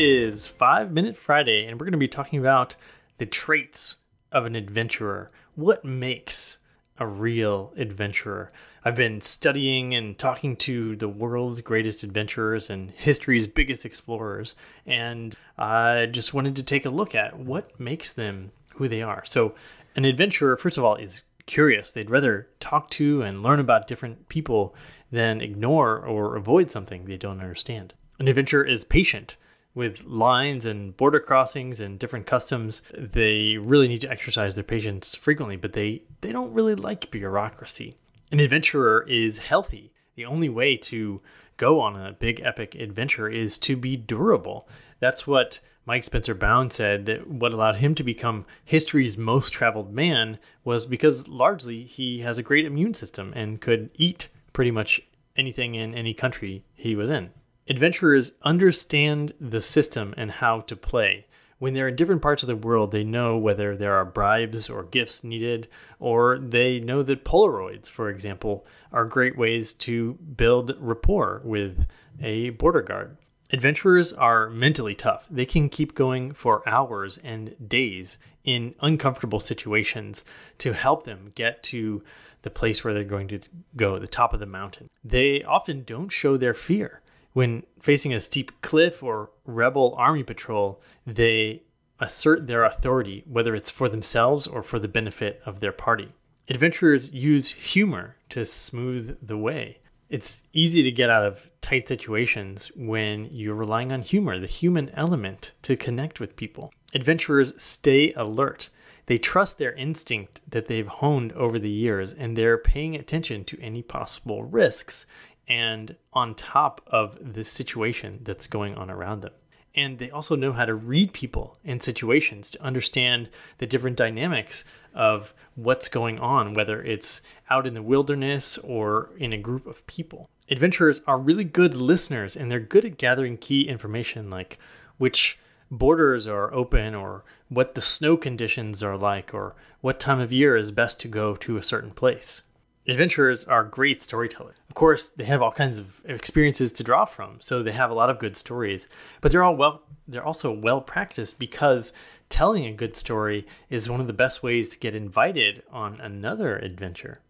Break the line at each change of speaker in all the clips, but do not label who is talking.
is 5-Minute Friday, and we're going to be talking about the traits of an adventurer. What makes a real adventurer? I've been studying and talking to the world's greatest adventurers and history's biggest explorers, and I just wanted to take a look at what makes them who they are. So an adventurer, first of all, is curious. They'd rather talk to and learn about different people than ignore or avoid something they don't understand. An adventurer is patient. With lines and border crossings and different customs, they really need to exercise their patience frequently, but they don't really like bureaucracy. An adventurer is healthy. The only way to go on a big epic adventure is to be durable. That's what Mike Spencer Bound said, that what allowed him to become history's most traveled man was because largely he has a great immune system and could eat pretty much anything in any country he was in. Adventurers understand the system and how to play. When they're in different parts of the world, they know whether there are bribes or gifts needed, or they know that Polaroids, for example, are great ways to build rapport with a border guard. Adventurers are mentally tough. They can keep going for hours and days in uncomfortable situations to help them get to the place where they're going to go, the top of the mountain. They often don't show their fear. When facing a steep cliff or rebel army patrol, they assert their authority, whether it's for themselves or for the benefit of their party. Adventurers use humor to smooth the way. It's easy to get out of tight situations when you're relying on humor, the human element, to connect with people. Adventurers stay alert. They trust their instinct that they've honed over the years, and they're paying attention to any possible risks and on top of the situation that's going on around them. And they also know how to read people and situations to understand the different dynamics of what's going on, whether it's out in the wilderness or in a group of people. Adventurers are really good listeners, and they're good at gathering key information like which borders are open or what the snow conditions are like or what time of year is best to go to a certain place. Adventurers are great storytellers. Of course, they have all kinds of experiences to draw from, so they have a lot of good stories. But they're also well practiced because telling a good story is one of the best ways to get invited on another adventure.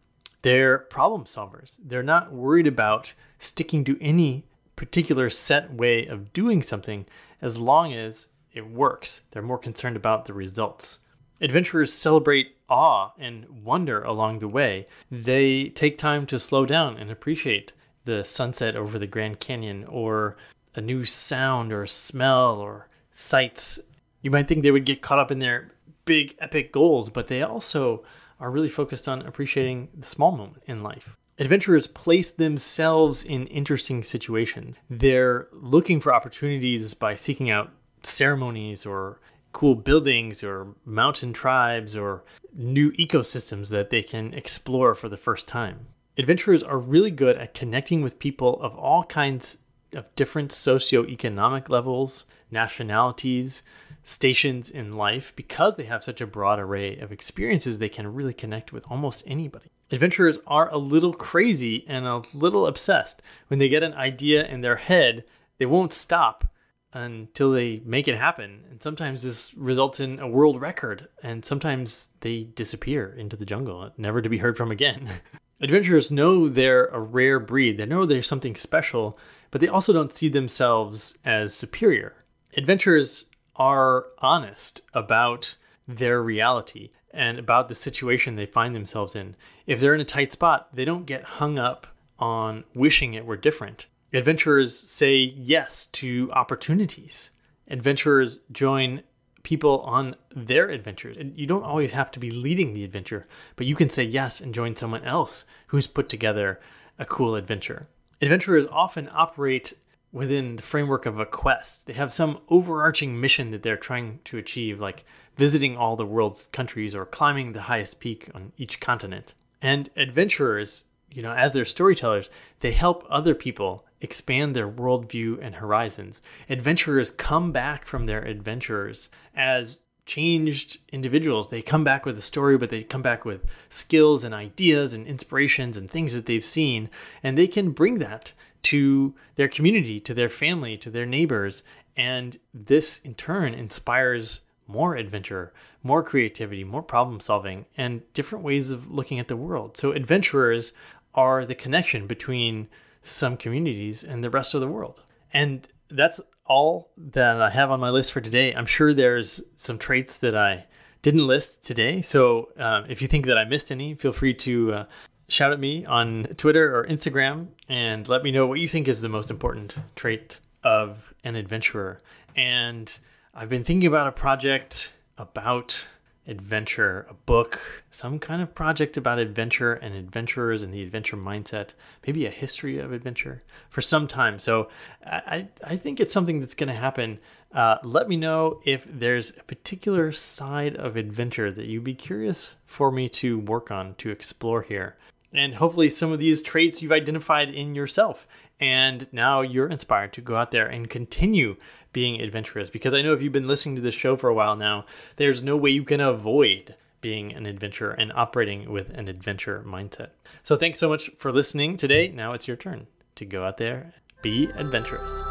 They're problem solvers. They're not worried about sticking to any particular set way of doing something as long as it works. They're more concerned about the results. Adventurers celebrate awe and wonder along the way. They take time to slow down and appreciate the sunset over the Grand Canyon or a new sound or smell or sights. You might think they would get caught up in their big epic goals, but they also are really focused on appreciating the small moments in life. Adventurers place themselves in interesting situations. They're looking for opportunities by seeking out ceremonies or cool buildings or mountain tribes or new ecosystems that they can explore for the first time. Adventurers are really good at connecting with people of all kinds of different socioeconomic levels, nationalities, stations in life. Because they have such a broad array of experiences, they can really connect with almost anybody. Adventurers are a little crazy and a little obsessed. When they get an idea in their head, they won't stop until they make it happen. And sometimes this results in a world record, and sometimes they disappear into the jungle, never to be heard from again. Adventurers know they're a rare breed. They know they're something special, but they also don't see themselves as superior. Adventurers are honest about their reality and about the situation they find themselves in. If they're in a tight spot, they don't get hung up on wishing it were different. Adventurers say yes to opportunities. Adventurers join people on their adventures. And you don't always have to be leading the adventure, but you can say yes and join someone else who's put together a cool adventure. Adventurers often operate within the framework of a quest. They have some overarching mission that they're trying to achieve, like visiting all the world's countries or climbing the highest peak on each continent. And adventurers, as their storytellers, they help other people expand their worldview and horizons. Adventurers come back from their adventures as changed individuals. They come back with a story, but they come back with skills and ideas and inspirations and things that they've seen, and they can bring that to their community, to their family, to their neighbors, And this in turn inspires more adventure, more creativity, more problem solving, and different ways of looking at the world. So adventurers are the connection between some communities and the rest of the world. And that's all that I have on my list for today. I'm sure there's some traits that I didn't list today. So if you think that I missed any, feel free to shout at me on Twitter or Instagram and let me know what you think is the most important trait of an adventurer. And I've been thinking about a project about adventure, a book, some kind of project about adventure and adventurers and the adventure mindset, maybe a history of adventure for some time. So I think it's something that's going to happen. Let me know if there's a particular side of adventure that you'd be curious for me to work on, to explore here. And hopefully some of these traits you've identified in yourself. And now you're inspired to go out there and continue being adventurous. Because I know if you've been listening to this show for a while now, there's no way you can avoid being an adventurer and operating with an adventure mindset. So thanks so much for listening today. Now it's your turn to go out there, be adventurous.